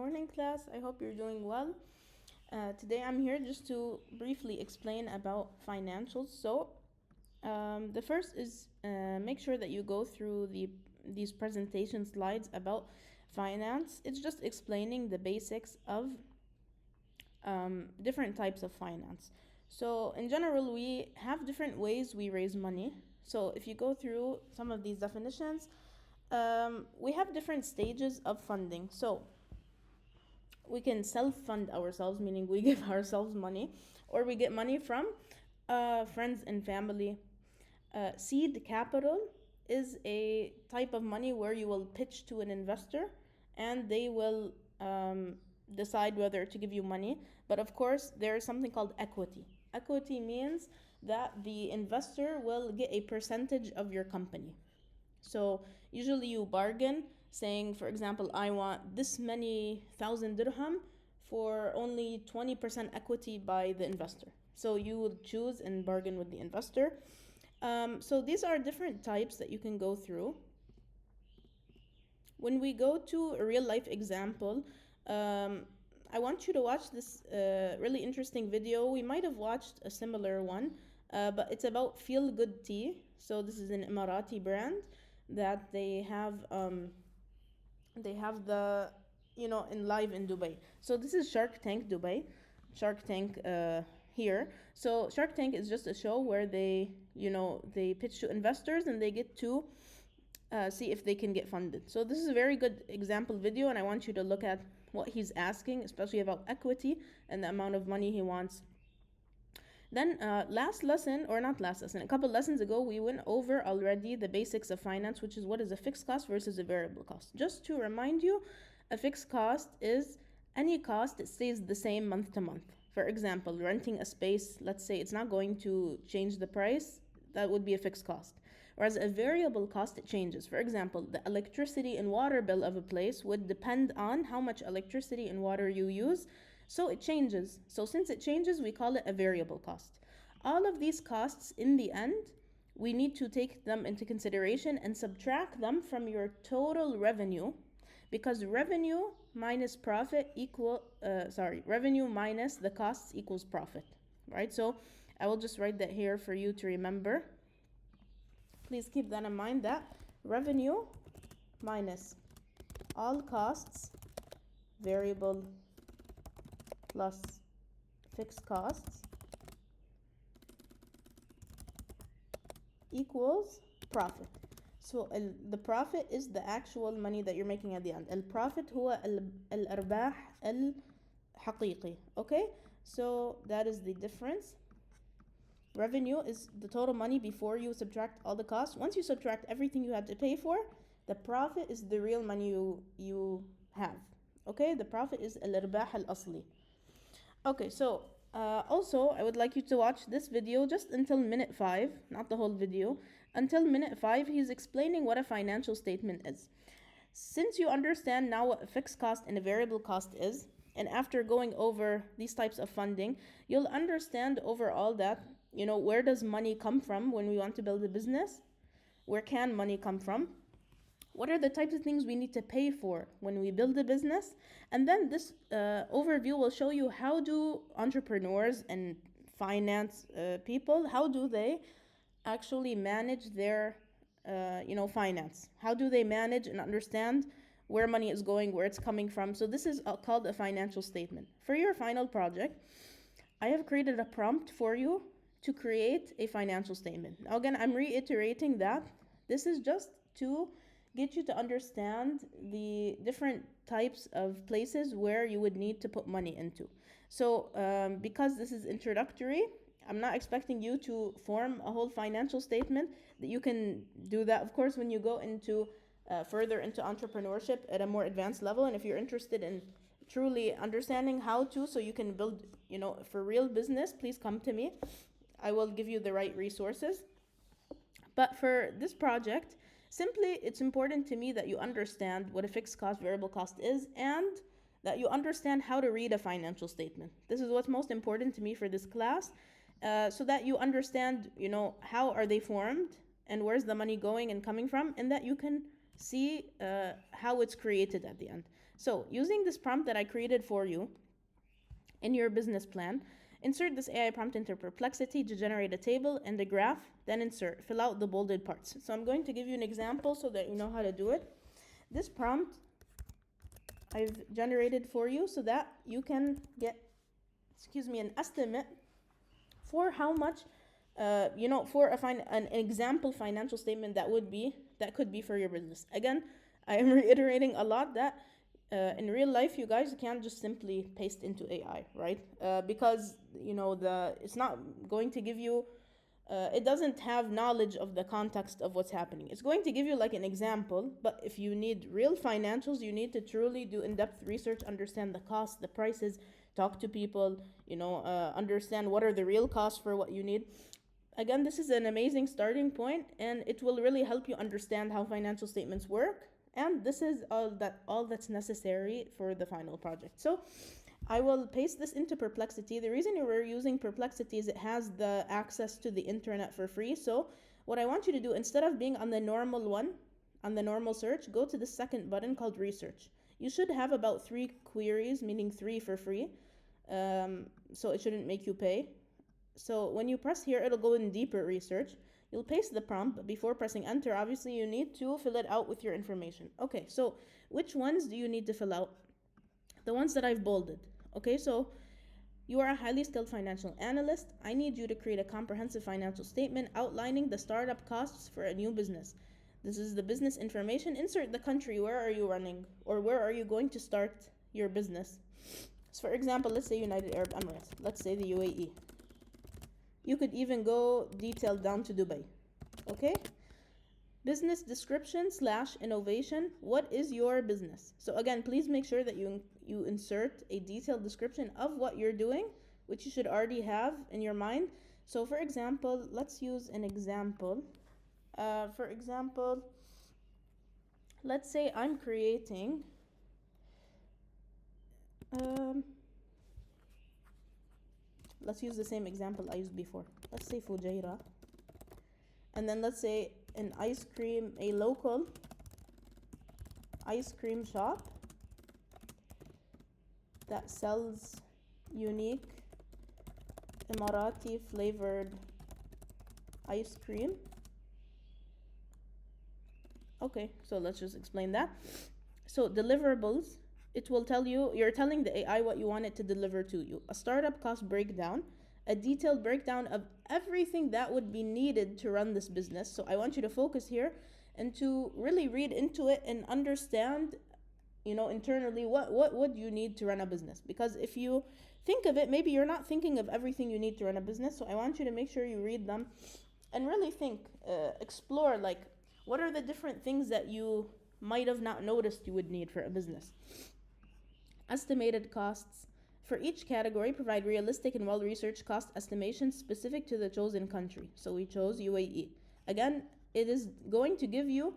morning, class. I hope you're doing well. Today I'm here just to briefly explain about financials. The first is make sure that you go through these presentation slides about finance. It's just explaining the basics of different types of finance. So in general, we have different ways we raise money. So if you go through some of these definitions, we have different stages of funding. So we can self-fund ourselves, meaning we give ourselves money, or we get money from friends and family. Seed capital is a type of money where you will pitch to an investor and they will decide whether to give you money. But of course, there is something called equity. Equity means that the investor will get a percentage of your company. So usually you bargain saying, for example, I want this many thousand dirham for only 20% equity by the investor. So you will choose and bargain with the investor. So these are different types that you can go through. When we go to a real life example, I want you to watch this really interesting video. We might have watched a similar one, but it's about Feel Good Tea. So this is an Emirati brand that they have the in live in Dubai. So this is Shark Tank Dubai, Shark Tank here. So Shark Tank is just a show where they pitch to investors and they get to see if they can get funded. So this is a very good example video, and I want you to look at what he's asking, especially about equity and the amount of money he wants. Then a couple lessons ago, we went over already the basics of finance, which is what is a fixed cost versus a variable cost. Just to remind you, a fixed cost is any cost that stays the same month to month. For example, renting a space, let's say it's not going to change the price, that would be a fixed cost. Whereas a variable cost, it changes. For example, the electricity and water bill of a place would depend on how much electricity and water you use. So it changes. So since it changes, we call it a variable cost. All of these costs, in the end, we need to take them into consideration and subtract them from your total revenue, because revenue minus revenue minus the costs equals profit, right? So I will just write that here for you to remember. Please keep that in mind, that revenue minus all costs, variable plus fixed costs, equals profit. So the profit is the actual money that you're making at the end. البروفيت هو الأرباح الحقيقي. Okay, so that is the difference. Revenue is the total money before you subtract all the costs. Once you subtract everything you had to pay for, the profit is the real money you have. Okay, the profit is الأرباح الأصلي. Okay, so also I would like you to watch this video just until minute 5, not the whole video. Until minute 5, he's explaining what a financial statement is. Since you understand now what a fixed cost and a variable cost is, and after going over these types of funding, you'll understand overall that, where does money come from when we want to build a business? Where can money come from? What are the types of things we need to pay for when we build a business? And then this overview will show you how do entrepreneurs and finance people, how do they actually manage their finance? How do they manage and understand where money is going, where it's coming from? So this is called a financial statement. For your final project, I have created a prompt for you to create a financial statement. Now again, I'm reiterating that this is just to get you to understand the different types of places where you would need to put money into. So because this is introductory, I'm not expecting you to form a whole financial statement. That you can do that, of course, when you go into further into entrepreneurship at a more advanced level. And if you're interested in truly understanding how to, so you can build, for real business, please come to me. I will give you the right resources. But for this project, simply, it's important to me that you understand what a fixed cost, variable cost is, and that you understand how to read a financial statement. This is what's most important to me for this class, so that you understand, how are they formed and where's the money going and coming from, and that you can see how it's created at the end. So using this prompt that I created for you in your business plan, insert this AI prompt into Perplexity to generate a table and a graph, then insert, fill out the bolded parts. So I'm going to give you an example so that you know how to do it. This prompt I've generated for you so that you can get, an estimate for how much, for an example financial statement that could be for your business. Again, I am reiterating a lot that in real life, you guys can't just simply paste into AI, right? Because it's not going to give you. It doesn't have knowledge of the context of what's happening. It's going to give you like an example, but if you need real financials, you need to truly do in-depth research, understand the costs, the prices, talk to people, understand what are the real costs for what you need. Again, this is an amazing starting point, and it will really help you understand how financial statements work. And this is all that's necessary for the final project. So I will paste this into Perplexity. The reason we're using Perplexity is it has the access to the internet for free. So what I want you to do, instead of being on the normal search, go to the second button called research. You should have about 3 queries, meaning 3 for free. So it shouldn't make you pay. So when you press here, it'll go in deeper research. You'll paste the prompt, but before pressing enter, obviously you need to fill it out with your information. Okay, so which ones do you need to fill out? The ones that I've bolded. Okay, so you are a highly skilled financial analyst. I need you to create a comprehensive financial statement outlining the startup costs for a new business. This is the business information. Insert the country. Where are you running? Or where are you going to start your business? So for example, let's say United Arab Emirates. Let's say the UAE. You could even go detailed down to Dubai. Okay? Business description / innovation. What is your business? So again, please make sure that you insert a detailed description of what you're doing, which you should already have in your mind. So for example, let's use an example. Let's say I'm creating let's use the same example I used before. Let's say Fujairah. And then let's say a local ice cream shop that sells unique Emirati flavored ice cream. Okay, so let's just explain that. So deliverables, it will tell you, you're telling the AI what you want it to deliver to you. A startup cost breakdown, a detailed breakdown of everything that would be needed to run this business. So I want you to focus here and to really read into it and understand, internally what would you need to run a business. Because if you think of it, maybe you're not thinking of everything you need to run a business. So I want you to make sure you read them and really think, explore, like, what are the different things that you might have not noticed you would need for a business. Estimated costs. For each category, provide realistic and well-researched cost estimations specific to the chosen country. So we chose UAE. Again, it is going to give you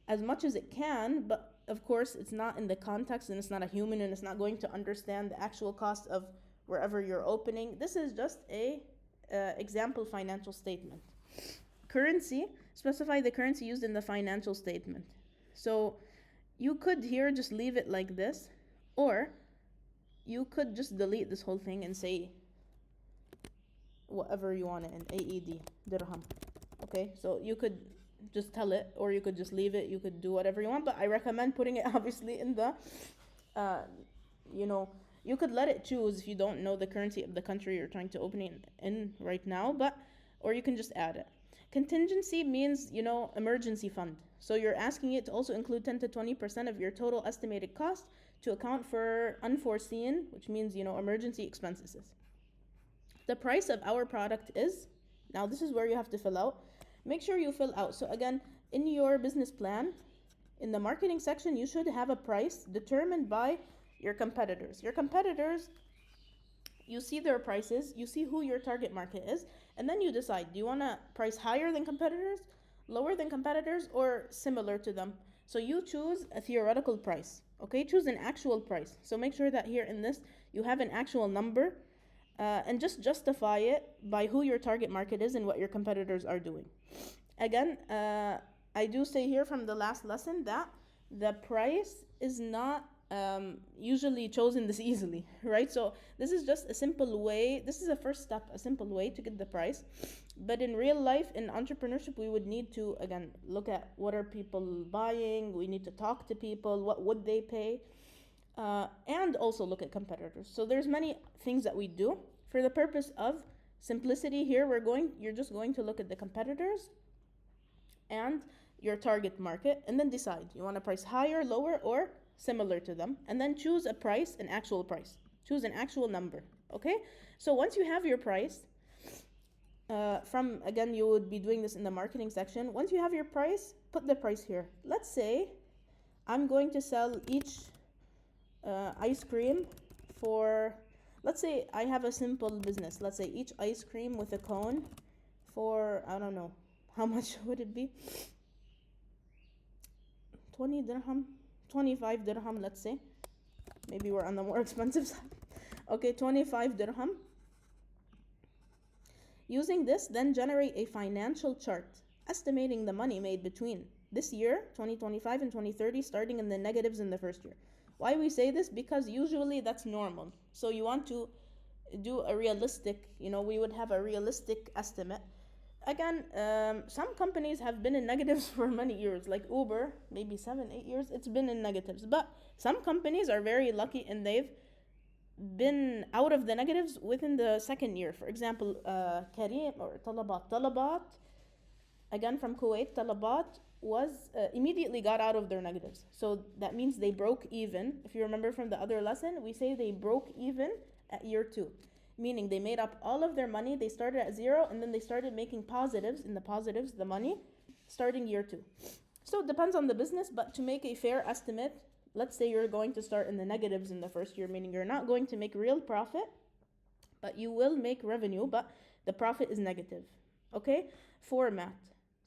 as much as it can, but of course it's not in the context, and it's not a human, and it's not going to understand the actual cost of wherever you're opening. This is just a example financial statement. Currency. Specify the currency used in the financial statement. So you could here just leave it like this, or you could just delete this whole thing and say whatever you want it in AED, dirham. Okay, so you could just tell it, or you could just leave it. You could do whatever you want, but I recommend putting it obviously in the, you could let it choose if you don't know the currency of the country you're trying to open it in right now, or you can just add it. Contingency means, emergency fund. So you're asking it to also include 10 to 20% of your total estimated cost to account for unforeseen, which means, emergency expenses. The price of our product is, now this is where you have to fill out. Make sure you fill out. So again, in your business plan, in the marketing section, you should have a price determined by your competitors. Your competitors, you see their prices, you see who your target market is, and then you decide, do you want to price higher than competitors, lower than competitors, or similar to them? So you choose a theoretical price, okay? Choose an actual price. So make sure that here in this, you have an actual number, and just justify it by who your target market is and what your competitors are doing. Again, I do say here from the last lesson that the price is not usually chosen this easily, right? So this is just a simple way. This is a first step, a simple way to get the price. But in real life, in entrepreneurship, we would need to, again, look at what are people buying. We need to talk to people. What would they pay? And also look at competitors. So there's many things that we do for the purpose of simplicity. Here you're just going to look at the competitors and your target market, and then decide you want to price higher, lower, or similar to them, and then choose a price, an actual price. Choose an actual number. Okay, so once you have your price, again, you would be doing this in the marketing section. Once you have your price, put the price here. Let's say I'm going to sell each ice cream for, let's say I have a simple business. Let's say each ice cream with a cone for, I don't know, how much would it be? 20 dirham, 25 dirham, let's say. Maybe we're on the more expensive side. Okay, 25 dirham. Using this, then generate a financial chart estimating the money made between this year, 2025, and 2030, starting in the negatives in the first year. Why we say this? Because usually that's normal. So you want to do a realistic, we would have a realistic estimate. Again, some companies have been in negatives for many years, like Uber, maybe 7-8 years, it's been in negatives. But some companies are very lucky and they've been out of the negatives within the second year. For example, Careem or Talabat, again from Kuwait, Talabat was immediately got out of their negatives. So that means they broke even. If you remember from the other lesson, we say they broke even at year 2. Meaning they made up all of their money, they started at 0, and then they started making positives, the money, starting year 2. So it depends on the business, but to make a fair estimate, let's say you're going to start in the negatives in the first year, meaning you're not going to make real profit, but you will make revenue, but the profit is negative. Okay? Format.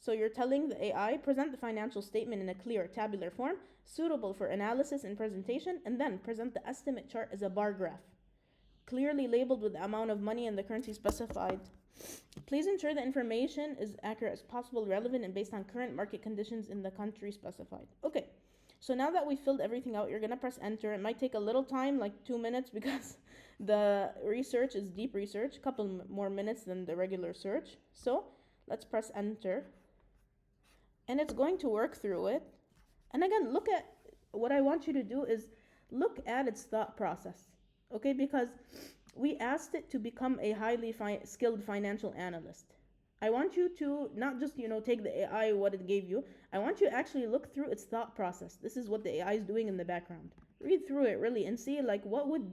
So you're telling the AI, present the financial statement in a clear tabular form, suitable for analysis and presentation, and then present the estimate chart as a bar graph, clearly labeled with the amount of money and the currency specified. Please ensure the information is accurate as possible, relevant, and based on current market conditions in the country specified. Okay, so now that we filled everything out, you're gonna press enter. It might take a little time, like 2 minutes, because the research is deep research, a couple more minutes than the regular search. So let's press enter, and it's going to work through it. And again, look at what I want you to do is look at its thought process. Okay, because we asked it to become a highly skilled financial analyst. I want you to not just, take the AI, what it gave you. I want you to actually look through its thought process. This is what the AI is doing in the background. Read through it really and see, like, what would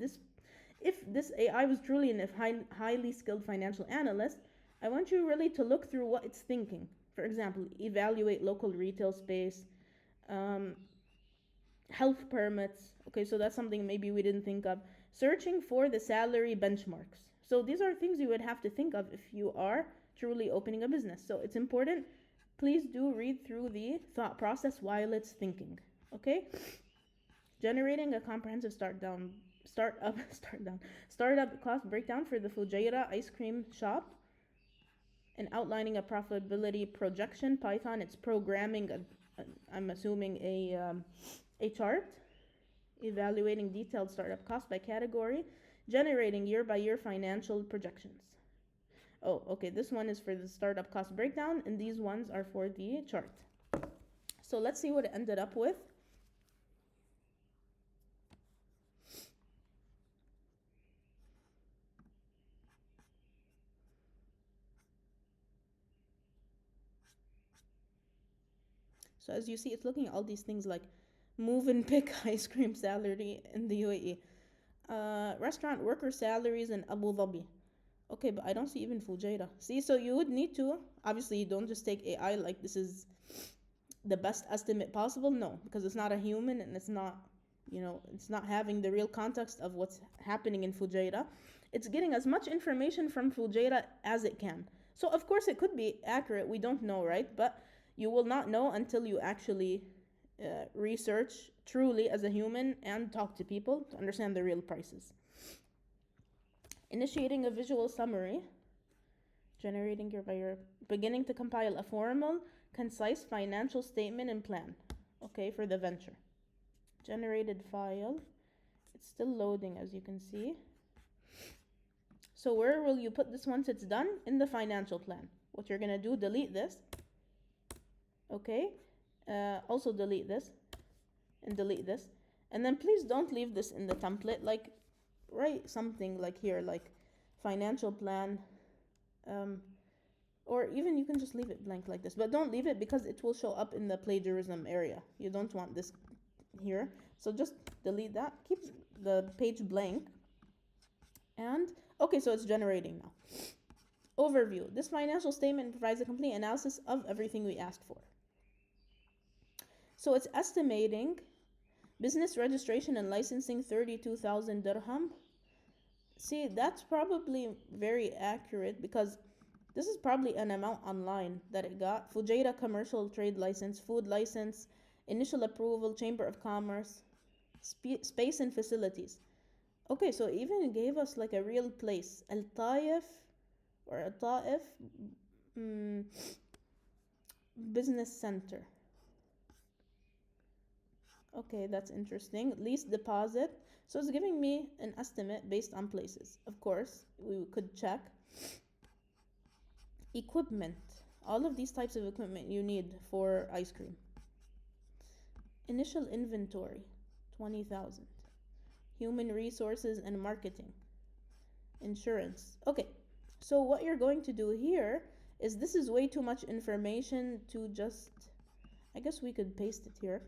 if this AI was truly a highly skilled financial analyst, I want you really to look through what it's thinking. For example, evaluate local retail space, health permits. Okay, so that's something maybe we didn't think of. Searching for the salary benchmarks. So these are things you would have to think of if you are truly opening a business. So it's important. Please do read through the thought process while it's thinking. Okay? Generating a comprehensive startup cost breakdown for the Fujairah ice cream shop, and outlining a profitability projection. Python, it's programming I'm assuming a chart, evaluating detailed startup costs by category, generating year-by-year financial projections. Oh, okay, this one is for the startup cost breakdown, and these ones are for the chart. So let's see what it ended up with. So as you see, it's looking at all these things like move and pick ice cream salary in the UAE. Restaurant worker salaries in Abu Dhabi. Okay, but I don't see even Fujairah. See, so you would need to, obviously you don't just take AI like this is the best estimate possible. No, because it's not a human and it's not, it's not having the real context of what's happening in Fujairah. It's getting as much information from Fujairah as it can. So of course it could be accurate, we don't know, right? But you will not know until you actually research truly as a human and talk to people to understand the real prices. Initiating a visual summary, generating year-by-year, beginning to compile a formal, concise financial statement and plan, okay, for the venture. generated file. It's still loading, as you can see. So where will you put this once it's done? In the financial plan. What you're gonna do, delete this. Okay, also delete this and delete this. And then please don't leave this in the template. Like, write something like here, like financial plan, or even you can just leave it blank like this, but don't leave it because it will show up in the plagiarism area. You don't want this here, so just delete that. Keep the page blank. And okay, so it's generating now. Overview. This financial statement provides a complete analysis of everything we asked for. So it's estimating business registration and licensing 32,000 dirham. See, that's probably very accurate because this is probably an amount online that it got. Fujairah commercial trade license, food license, initial approval, chamber of commerce, space and facilities. Okay, so it even gave us like a real place. Al-Taif or Al-Taif business center. Okay, that's interesting. Lease deposit. So it's giving me an estimate based on places. Of course, we could check. Equipment. All of these types of equipment you need for ice cream. Initial inventory, 20,000. Human resources and marketing. Insurance. Okay, so what you're going to do here is, this is way too much information to just, I guess we could paste it here.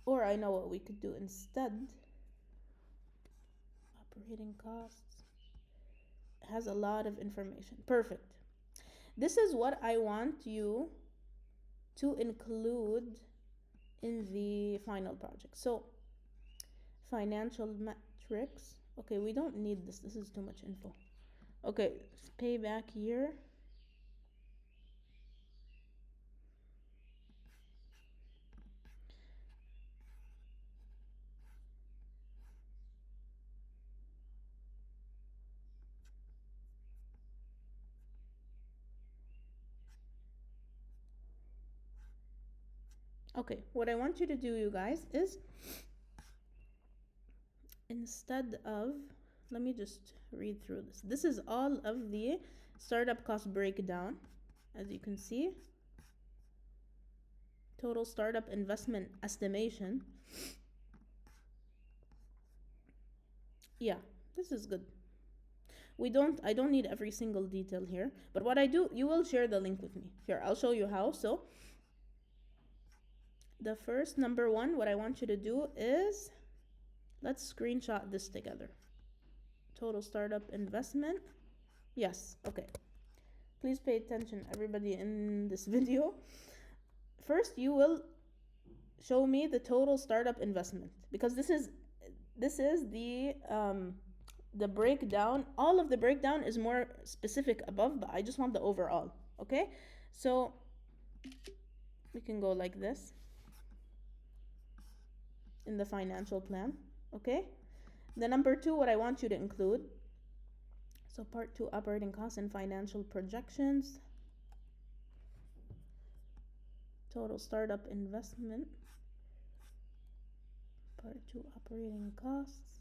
Or I know what we could do instead. Operating costs. It has a lot of information. Perfect. This is what I want you to include in the final project. So, financial metrics. Okay, we don't need this. This is too much info. Okay, payback year. Okay, what I want you to do, you guys, is instead of, let me just read through this. This is all of the startup cost breakdown, as you can see. Total startup investment estimation. Yeah, this is good. I don't need every single detail here, but what I do, you will share the link with me. Here, I'll show you how. So the first, number one, what I want you to do is, let's screenshot this together. Total startup investment. Yes, okay. Please pay attention, everybody in this video. First, you will show me the total startup investment, because this is the breakdown. All of the breakdown is more specific above, but I just want the overall. Okay, so we can go like this in the financial plan. Okay, the number two, what I want you to include, so part two, operating costs and financial projections. Total startup investment. Part two, operating costs.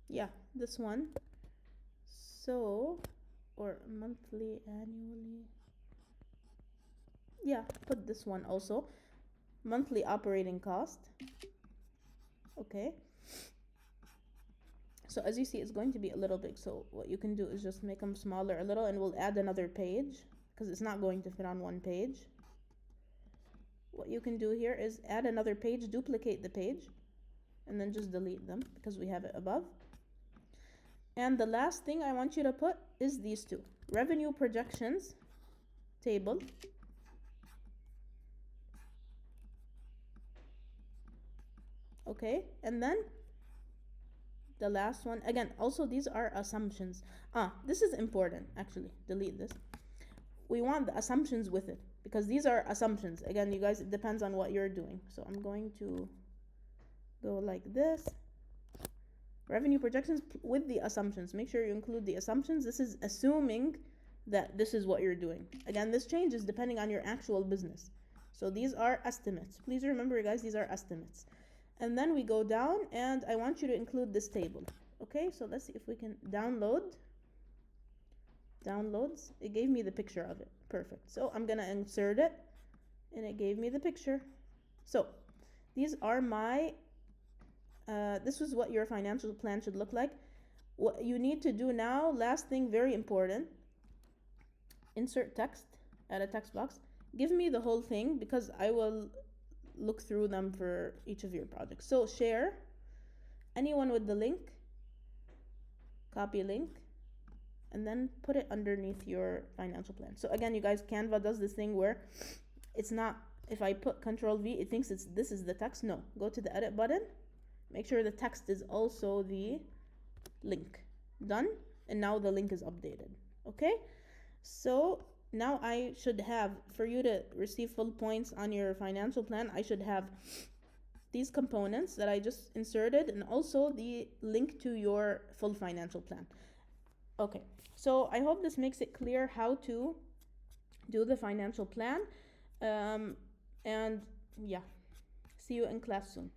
Yeah, this one. So, or monthly, annually. Yeah, put this one also. Monthly operating cost. Okay. So as you see, it's going to be a little big. So what you can do is just make them smaller a little, and we'll add another page because it's not going to fit on one page. What you can do here is add another page, duplicate the page, and then just delete them because we have it above. And the last thing I want you to put is these two. Revenue projections table. Okay, and then the last one, again, also these are assumptions. This is important, actually. Delete this. We want the assumptions with it because these are assumptions. Again, you guys, it depends on what you're doing. So I'm going to go like this. Revenue projections with the assumptions. Make sure you include the assumptions. This is assuming that this is what you're doing. Again, this changes depending on your actual business. So these are estimates. Please remember, guys, these are estimates. And then we go down, and I want you to include this table. Okay, so let's see if we can downloads. It gave me the picture of it. Perfect. So I'm gonna insert it, and it gave me the picture. So these are my this is what your financial plan should look like. What you need to do now, last thing, very important, insert text, add a text box. Give me the whole thing because I will look through them for each of your projects. So share, anyone with the link, copy link, and then put it underneath your financial plan. So again, you guys, Canva does this thing where it's not, if I put Control V, it thinks this is the text. No, go to the edit button. Make sure the text is also the link. Done. And now the link is updated. Okay. So now I should have, for you to receive full points on your financial plan, I should have these components that I just inserted and also the link to your full financial plan. Okay. So I hope this makes it clear how to do the financial plan. And yeah, see you in class soon.